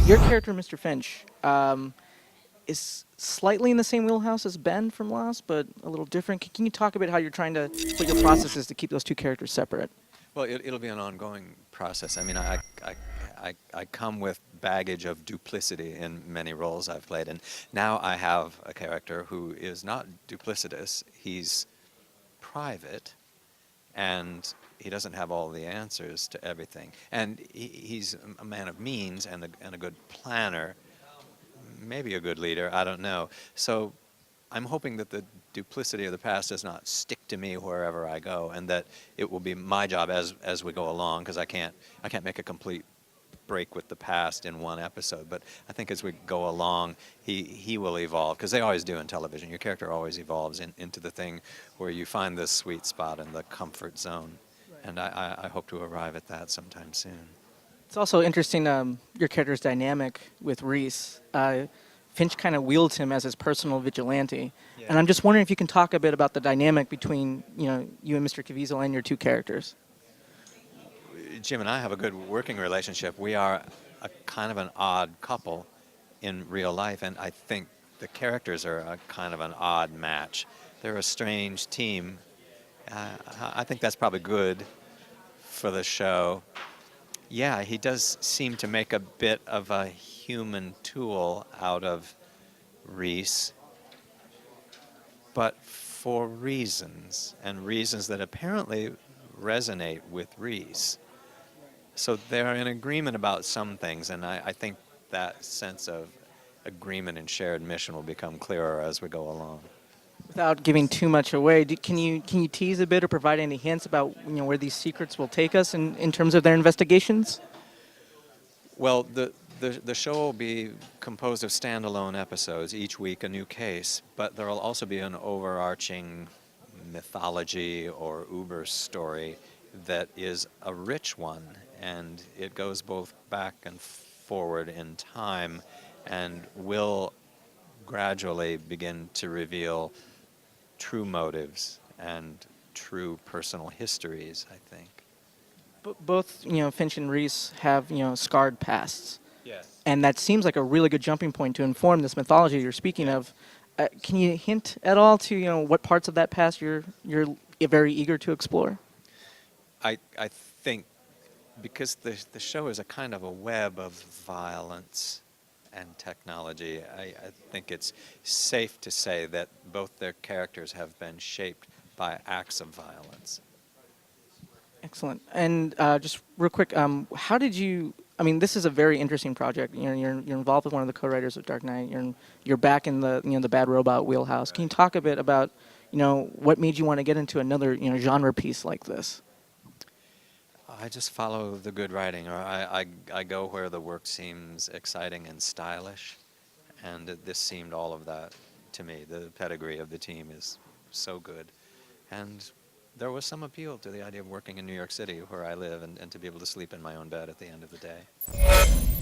your character, Mr. Finch, is slightly in the same wheelhouse as Ben from Lost, but a little different. Can you talk about how you're trying to, what your process is to keep those two characters separate? Well, it'll be an ongoing process. I mean, I come with baggage of duplicity in many roles I've played, and now I have a character who is not duplicitous. He's private, and he doesn't have all the answers to everything. And he's a man of means and a good planner, maybe a good leader, I don't know. So I'm hoping that the duplicity of the past does not stick to me wherever I go, and that it will be my job as we go along, because I can't make a complete break with the past in one episode. But I think as we go along, he will evolve, because they always do in television. Your character always evolves into the thing where you find the sweet spot and the comfort zone. Right. And I hope to arrive at that sometime soon. It's also interesting, your character's dynamic with Reese. Finch kind of wields him as his personal vigilante. Yeah. And I'm just wondering if you can talk a bit about the dynamic between, you and Mr. Caviezel and your two characters. Jim and I have a good working relationship. We are a kind of an odd couple in real life, and I think the characters are a kind of an odd match. They're a strange team. I think that's probably good for the show. Yeah, he does seem to make a bit of a human tool out of Reese, but for reasons, and reasons that apparently resonate with Reese. So they're in agreement about some things, and I think that sense of agreement and shared mission will become clearer as we go along. Without giving too much away, can you tease a bit or provide any hints about where these secrets will take us in terms of their investigations? Well, the show will be composed of standalone episodes, each week a new case, but there will also be an overarching mythology or uber story that is a rich one, and it goes both back and forward in time and will gradually begin to reveal true motives and true personal histories, I think. Both, Finch and Reese have, scarred pasts. Yes. And that seems like a really good jumping point to inform this mythology you're speaking of. Can you hint at all to, what parts of that past you're very eager to explore? I think because the show is a kind of a web of violence and technology, I think it's safe to say that both their characters have been shaped by acts of violence. Excellent. And just real quick, how did you? I mean, this is a very interesting project. You're involved with one of the co-writers of Dark Knight. You're back in the the bad robot wheelhouse. Can you talk a bit about what made you want to get into another genre piece like this? I just follow the good writing, or I go where the work seems exciting and stylish, and this seemed all of that to me. The pedigree of the team is so good, and there was some appeal to the idea of working in New York City, where I live, and to be able to sleep in my own bed at the end of the day.